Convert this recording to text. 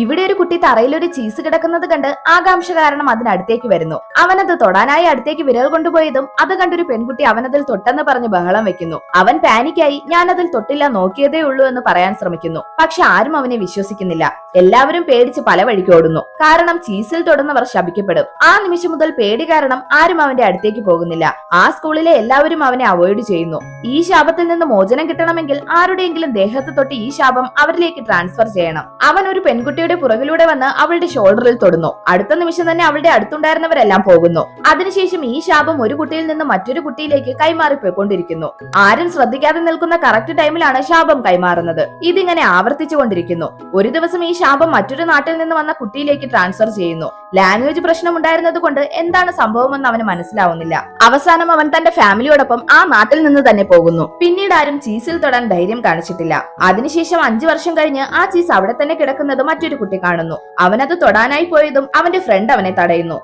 ഇവിടെ ഒരു കുട്ടി തറയിൽ ഒരു ചീസ് കിടക്കുന്നത് കണ്ട് ആകാംക്ഷ കാരണം അതിനടുത്തേക്ക് വരുന്നു. അവനത് തൊടാനായി അടുത്തേക്ക് വിരൽ കൊണ്ടുപോയതും അത് കണ്ടൊരു പെൺകുട്ടി അവനതിൽ തൊട്ടെന്ന് പറഞ്ഞ് ബഹളം വെക്കുന്നു. അവൻ പാനിക്കായി ഞാൻ അതിൽ തൊട്ടില്ല, നോക്കിയതേ ഉള്ളൂ എന്ന് പറയാൻ ശ്രമിക്കുന്നു. പക്ഷെ ആരും അവനെ വിശ്വസിക്കുന്നില്ല. എല്ലാവരും പേടിച്ച് പല വഴിക്ക് ഓടുന്നു. കാരണം ചീസിൽ തൊടുന്നവർ ശപിക്കപ്പെടും. ആ നിമിഷം മുതൽ പേടി കാരണം ആരും അവന്റെ അടുത്തേക്ക് പോകുന്നില്ല. ആ സ്കൂളിലെ എല്ലാവരും അവനെ അവോയ്ഡ് ചെയ്യുന്നു. ഈ ശാപത്തിൽ നിന്ന് മോചനം കിട്ടണമെങ്കിൽ ആരുടെയെങ്കിലും ദേഹത്ത് തൊട്ട് ഈ ശാപം അവരിലേക്ക് ട്രാൻസ്ഫർ ചെയ്യണം. അവൻ ഒരു പെൺകുട്ടിയുടെ പുറകിലൂടെ വന്ന് അവളുടെ ഷോൾഡറിൽ തൊടുന്നു. അടുത്ത നിമിഷം തന്നെ അവളുടെ അടുത്തുണ്ടായിരുന്നവരെല്ലാം പോകുന്നു. അതിനുശേഷം ഈ ശാപം ഒരു കുട്ടിയിൽ നിന്ന് മറ്റൊരു കുട്ടിയിലേക്ക് കൈമാറിപ്പോയിക്കൊണ്ടിരിക്കുന്നു. ആരും ശ്രദ്ധിക്കാതെ നിൽക്കുന്ന കറക്റ്റ് ടൈമിലാണ് ശാപം കൈമാറുന്നത്. ഇതിങ്ങനെ ആവർത്തിച്ചുകൊണ്ടിരിക്കുന്നു. ഒരു ദിവസം ഈ ശാപം മറ്റൊരു നാട്ടിൽ നിന്ന് വന്ന കുട്ടിയിലേക്ക് ട്രാൻസ്ഫർ ചെയ്യുന്നു. ലാംഗ്വേജ് പ്രശ്നം ഉണ്ടായിരുന്നത് കൊണ്ട് എന്താണ് സംഭവമെന്ന് അവന് മനസ്സിലാവുന്നില്ല. അവസാനം അവൻ തന്റെ ഫാമിലിയോടൊപ്പം ആ നാട്ടിൽ നിന്ന് തന്നെ പോകുന്നു. പിന്നീട് ആരും ചീസിൽ തൊടാൻ ധൈര്യം കാണിച്ചിട്ടില്ല. അതിനുശേഷം 5 വർഷം കഴിഞ്ഞ് ആ ചീസ് അവിടെ തന്നെ കിടക്കുന്നത് മറ്റൊരു കുട്ടി കാണുന്നു. അവനത് തൊടാനായി പോയതും അവന്റെ ഫ്രണ്ട് അവനെ തടയുന്നു.